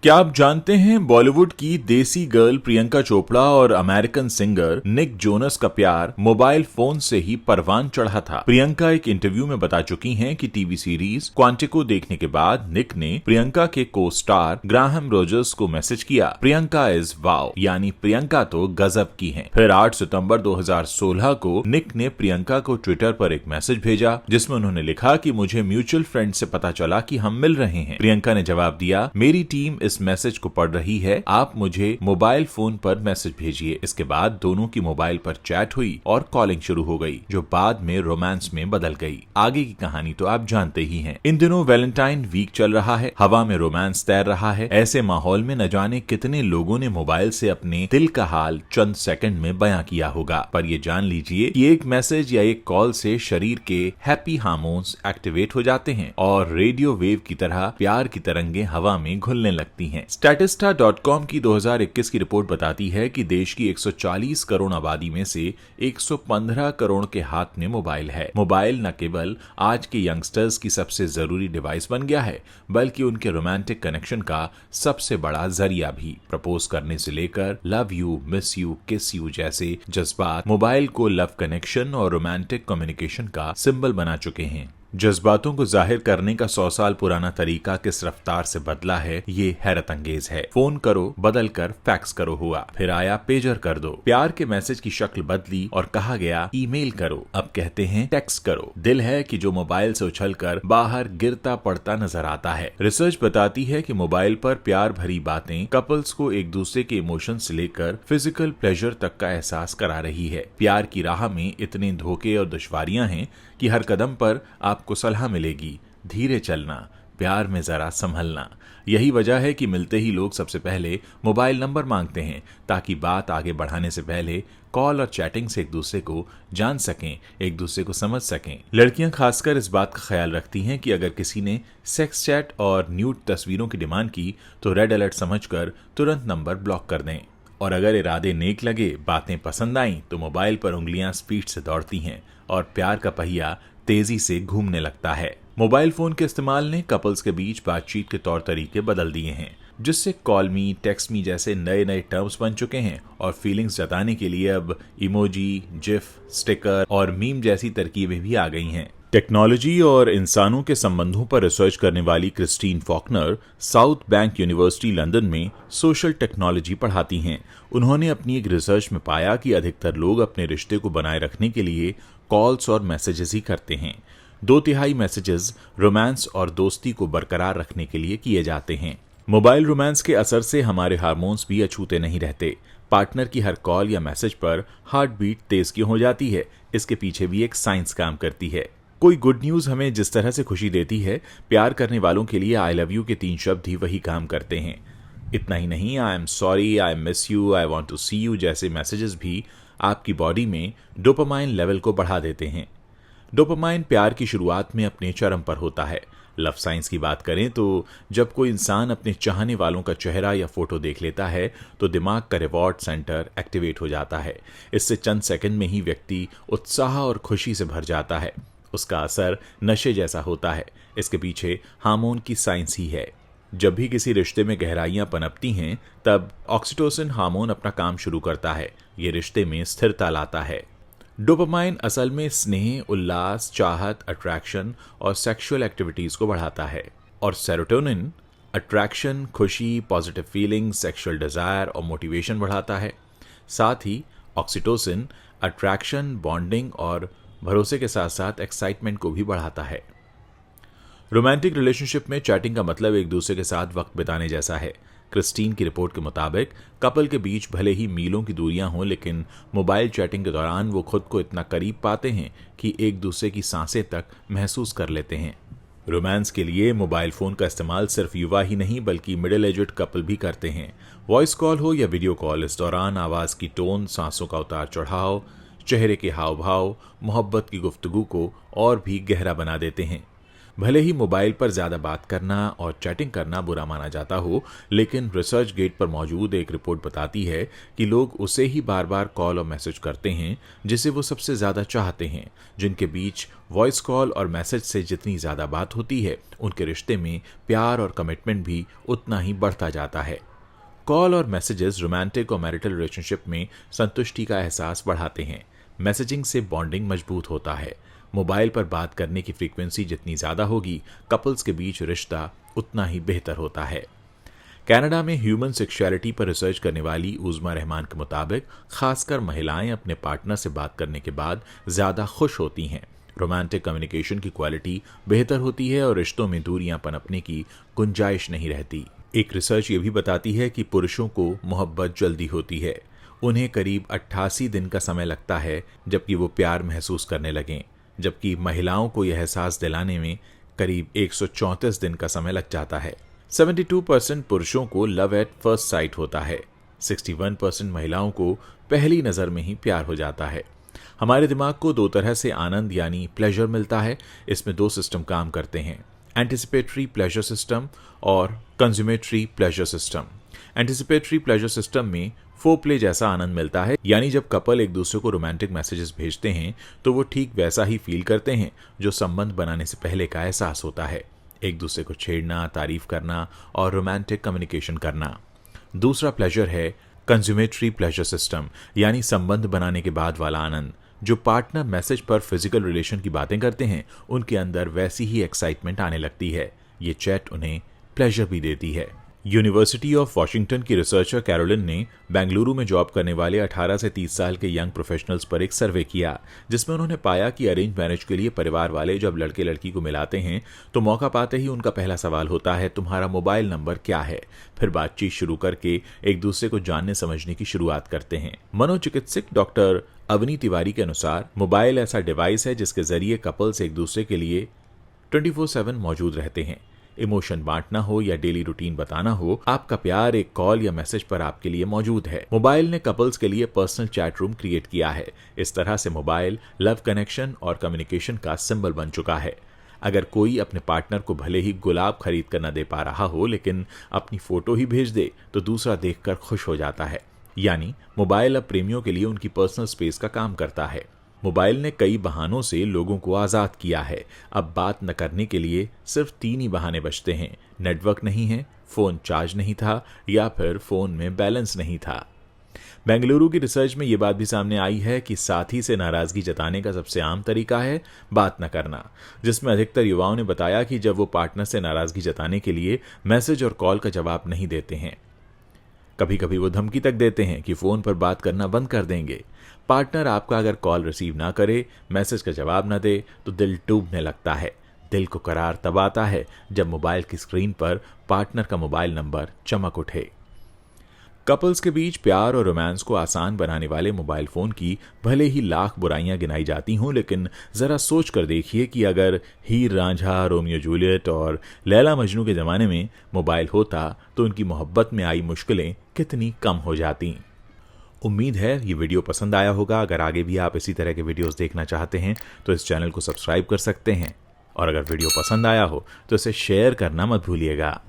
क्या आप जानते हैं बॉलीवुड की देसी गर्ल प्रियंका चोपड़ा और अमेरिकन सिंगर निक जोनस का प्यार मोबाइल फोन से ही परवान चढ़ा था। प्रियंका एक इंटरव्यू में बता चुकी हैं कि टीवी सीरीज क्वांटिको देखने के बाद निक ने प्रियंका के को स्टार ग्राहम रोजर्स को मैसेज किया, प्रियंका इज वाओ, यानी प्रियंका तो गजब की हैं। फिर 8 सितंबर 2016 को निक ने प्रियंका को ट्विटर पर एक मैसेज भेजा जिसमें उन्होंने लिखा कि मुझे म्यूचुअल फ्रेंड से पता चला कि हम मिल रहे हैं। प्रियंका ने जवाब दिया, मेरी टीम इस मैसेज को पढ़ रही है, आप मुझे मोबाइल फोन पर मैसेज भेजिए। इसके बाद दोनों की मोबाइल पर चैट हुई और कॉलिंग शुरू हो गई, जो बाद में रोमांस में बदल गई। आगे की कहानी तो आप जानते ही हैं। इन दिनों वैलेंटाइन वीक चल रहा है, हवा में रोमांस तैर रहा है। ऐसे माहौल में न जाने कितने लोगों ने मोबाइल से अपने दिल का हाल चंद सेकंड में बयां किया होगा। पर ये जान लीजिए कि एक मैसेज या एक कॉल से शरीर के हैप्पी हार्मोन्स एक्टिवेट हो जाते हैं और रेडियो वेव की तरह प्यार की तरंगें हवा में घुलने लगती हैं। Statista.com की 2021 की रिपोर्ट बताती है कि देश की 140 करोड़ आबादी में से 115 करोड़ के हाथ में मोबाइल है। मोबाइल न केवल आज के यंगस्टर्स की सबसे जरूरी डिवाइस बन गया है, बल्कि उनके रोमांटिक कनेक्शन का सबसे बड़ा जरिया भी। प्रपोज करने से लेकर लव यू, मिस यू, किस यू जैसे जज्बात मोबाइल को लव कनेक्शन और रोमांटिक कम्युनिकेशन का सिंबल बना चुके हैं। जज्बातों को जाहिर करने का 100 साल पुराना तरीका किस रफ्तार से बदला है, ये हैरत अंगेज है। फोन करो बदल कर फैक्स करो हुआ, फिर आया पेजर कर दो। प्यार के मैसेज की शक्ल बदली और कहा गया ईमेल करो, अब कहते हैं टेक्स्ट करो। दिल है कि जो मोबाइल से उछलकर बाहर गिरता पड़ता नजर आता है। रिसर्च बताती है कि मोबाइल पर प्यार भरी बातें कपल्स को एक दूसरे के इमोशन से लेकर फिजिकल प्लेजर तक का एहसास करा रही है। प्यार की राह में इतने धोखे और दुश्वारियां हैं कि हर कदम पर आपको सलाह मिलेगी, धीरे चलना, प्यार में जरा संभलना। यही वजह है कि मिलते ही लोग सबसे पहले मोबाइल नंबर मांगते हैं, ताकि बात आगे बढ़ाने से पहले कॉल और चैटिंग से एक दूसरे को जान सकें, एक दूसरे को समझ सकें। लड़कियां खासकर इस बात का ख्याल रखती हैं कि अगर किसी ने सेक्स चैट और न्यूड तस्वीरों की डिमांड की तो रेड अलर्ट समझकर तुरंत नंबर ब्लॉक कर दें, और अगर इरादे नेक लगे, बातें पसंद आईं, तो मोबाइल पर उंगलियां स्पीड से दौड़ती हैं और प्यार का पहिया तेजी से घूमने लगता है। मोबाइल फोन के इस्तेमाल ने कपल्स के बीच बातचीत के तौर तरीके बदल दिए हैं, जिससे कॉल मी, टेक्स्ट मी जैसे नए नए टर्म्स बन चुके हैं और फीलिंग्स जताने के लिए अब इमोजी, जिफ, स्टिकर और मीम जैसी तरकीबें भी आ गई हैं। टेक्नोलॉजी और इंसानों के संबंधों पर रिसर्च करने वाली Christine Faulkner south bank university London में सोशल टेक्नोलॉजी पढ़ाती हैं। उन्होंने अपनी एक रिसर्च में पाया कि अधिकतर लोग अपने रिश्ते को बनाए रखने के लिए कॉल्स और मैसेजेस ही करते हैं। 2/3 मैसेजेस रोमांस और दोस्ती को बरकरार रखने के लिए किए जाते हैं। मोबाइल रोमांस के असर से हमारे हार्मोन्स भी अछूते नहीं रहते। पार्टनर की हर कॉल या मैसेज पर हार्ट बीट तेज क्यों हो जाती है, इसके पीछे भी एक साइंस काम करती है। कोई गुड न्यूज हमें जिस तरह से खुशी देती है, प्यार करने वालों के लिए आई लव यू के 3 शब्द ही वही काम करते हैं। इतना ही नहीं, I am sorry, I miss you, I want to see you जैसे मैसेजेस भी आपकी बॉडी में डोपामाइन लेवल को बढ़ा देते हैं। डोपामाइन प्यार की शुरुआत में अपने चरम पर होता है। लव साइंस की बात करें तो जब कोई इंसान अपने चाहने वालों का चेहरा या फोटो देख लेता है तो दिमाग का रिवॉर्ड सेंटर एक्टिवेट हो जाता है। इससे चंद सेकंड में ही व्यक्ति उत्साह और खुशी से भर जाता है। उसका असर नशे जैसा होता है। इसके पीछे हार्मोन की साइंस ही है। जब भी किसी रिश्ते में गहराइयां पनपती हैं, तब ऑक्सीटोसिन हार्मोन अपना काम शुरू करता है। ये रिश्ते में स्थिरता लाता है। डोपामाइन असल में स्नेह, उल्लास, चाहत, अट्रैक्शन और सेक्सुअल एक्टिविटीज को बढ़ाता है, और सेरोटोनिन अट्रैक्शन, खुशी, पॉजिटिव फीलिंग, सेक्सुअल डिजायर और मोटिवेशन बढ़ाता है। साथ ही ऑक्सीटोसिन अट्रैक्शन, बॉन्डिंग और भरोसे के साथ साथ एक्साइटमेंट को भी बढ़ाता है। रोमांटिक रिलेशनशिप में चैटिंग का मतलब एक दूसरे के साथ वक्त बिताने जैसा है। क्रिस्टीन की रिपोर्ट के मुताबिक कपल के बीच भले ही मीलों की दूरियां हों, लेकिन मोबाइल चैटिंग के दौरान वो खुद को इतना करीब पाते हैं कि एक दूसरे की सांसें तक महसूस कर लेते हैं। रोमांस के लिए मोबाइल फोन का इस्तेमाल सिर्फ युवा ही नहीं बल्कि मिडिल एजड कपल भी करते हैं। वॉइस कॉल हो या वीडियो कॉल, इस दौरान आवाज की टोन, सांसों का उतार चढ़ाव, चेहरे के हाव भाव मोहब्बत की गुफ्तगू को और भी गहरा बना देते हैं। भले ही मोबाइल पर ज्यादा बात करना और चैटिंग करना बुरा माना जाता हो, लेकिन रिसर्च गेट पर मौजूद एक रिपोर्ट बताती है कि लोग उसे ही बार बार कॉल और मैसेज करते हैं जिसे वो सबसे ज्यादा चाहते हैं। जिनके बीच वॉइस कॉल और मैसेज से जितनी ज्यादा बात होती है, उनके रिश्ते में प्यार और कमिटमेंट भी उतना ही बढ़ता जाता है। कॉल और मैसेजेस रोमांटिक और मैरिटल रिलेशनशिप में संतुष्टि का एहसास बढ़ाते हैं। मैसेजिंग से बॉन्डिंग मजबूत होता है। मोबाइल पर बात करने की फ्रीक्वेंसी जितनी ज्यादा होगी, कपल्स के बीच रिश्ता उतना ही बेहतर होता है। कनाडा में ह्यूमन सेक्सुअलिटी पर रिसर्च करने वाली उज़मा रहमान के मुताबिक खासकर महिलाएं अपने पार्टनर से बात करने के बाद ज्यादा खुश होती हैं। रोमांटिक कम्युनिकेशन की क्वालिटी बेहतर होती है और रिश्तों में दूरियां पनपने की गुंजाइश नहीं रहती। एक रिसर्च ये भी बताती है कि पुरुषों को मोहब्बत जल्दी होती है। उन्हें करीब 88 दिन का समय लगता है जबकि वो प्यार महसूस करने लगें, जबकि महिलाओं को यह एहसास दिलाने में करीब 134 दिन का समय लग जाता है। 72% पुरुषों को लव एट फर्स्ट साइट होता है। 61% महिलाओं को पहली नजर में ही प्यार हो जाता है। हमारे दिमाग को दो तरह से आनंद यानी प्लेजर मिलता है। इसमें दो सिस्टम काम करते हैं, एंटिसिपेटरी प्लेजर सिस्टम और consummatory pleasure system. Anticipatory pleasure system में फोरप्ले जैसा आनंद मिलता है, यानी जब कपल एक दूसरे को रोमांटिक मैसेजेस भेजते हैं तो वो ठीक वैसा ही फील करते हैं जो संबंध बनाने से पहले का एहसास होता है। एक दूसरे को छेड़ना, तारीफ करना और रोमांटिक कम्युनिकेशन करना। दूसरा प्लेजर है कंज्यूमेटरी प्लेजर सिस्टम, यानी संबंध बनाने के बाद वाला आनंद। जो पार्टनर मैसेज पर फिजिकल रिलेशन की बातें करते हैं, उनके अंदर वैसी ही एक्साइटमेंट आने लगती है। ये चैट उन्हें प्लेजर भी देती है। यूनिवर्सिटी ऑफ वॉशिंगटन की रिसर्चर कैरोलिन ने बेंगलुरु में जॉब करने वाले 18 से 30 साल के यंग प्रोफेशनल्स पर एक सर्वे किया, जिसमें उन्होंने पाया कि अरेंज मैरिज के लिए परिवार वाले जब लड़के लड़की को मिलाते हैं तो मौका पाते ही उनका पहला सवाल होता है, तुम्हारा मोबाइल नंबर क्या है। फिर बातचीत शुरू करके एक दूसरे को जानने समझने की शुरुआत करते हैं। मनोचिकित्सक डॉक्टर अवनी तिवारी के अनुसार मोबाइल ऐसा डिवाइस है जिसके जरिए कपल्स एक दूसरे के लिए 24/7 मौजूद रहते हैं। इमोशन बांटना हो या डेली रूटीन बताना हो, आपका प्यार एक कॉल या मैसेज पर आपके लिए मौजूद है। मोबाइल ने कपल्स के लिए पर्सनल चैट रूम क्रिएट किया है। इस तरह से मोबाइल लव कनेक्शन और कम्युनिकेशन का सिंबल बन चुका है। अगर कोई अपने पार्टनर को भले ही गुलाब खरीद कर न दे पा रहा हो, लेकिन अपनी फोटो ही भेज दे तो दूसरा देखकर खुश हो जाता है। यानी मोबाइल अब प्रेमियों के लिए उनकी पर्सनल स्पेस का काम करता है। मोबाइल ने कई बहानों से लोगों को आजाद किया है। अब बात न करने के लिए सिर्फ 3 ही बहाने बचते हैं, नेटवर्क नहीं है, फोन चार्ज नहीं था या फिर फोन में बैलेंस नहीं था। बेंगलुरु की रिसर्च में ये बात भी सामने आई है कि साथी से नाराजगी जताने का सबसे आम तरीका है बात न करना, जिसमें अधिकतर युवाओं ने बताया कि जब वो पार्टनर से नाराजगी जताने के लिए मैसेज और कॉल का जवाब नहीं देते हैं, कभी कभी वो धमकी तक देते हैं कि फोन पर बात करना बंद कर देंगे। पार्टनर आपका अगर कॉल रिसीव ना करे, मैसेज का जवाब ना दे तो दिल डूबने लगता है। दिल को करार तब आता है जब मोबाइल की स्क्रीन पर पार्टनर का मोबाइल नंबर चमक उठे। कपल्स के बीच प्यार और रोमांस को आसान बनाने वाले मोबाइल फोन की भले ही लाख बुराइयां गिनाई जाती हों, लेकिन जरा सोच कर देखिए कि अगर हीर रांझा, रोमियो जूलियट और लैला मजनू के जमाने में मोबाइल होता तो उनकी मोहब्बत में आई मुश्किलें कितनी कम हो जाती। उम्मीद है ये वीडियो पसंद आया होगा। अगर आगे भी आप इसी तरह के वीडियोस देखना चाहते हैं तो इस चैनल को सब्सक्राइब कर सकते हैं, और अगर वीडियो पसंद आया हो तो इसे शेयर करना मत भूलिएगा।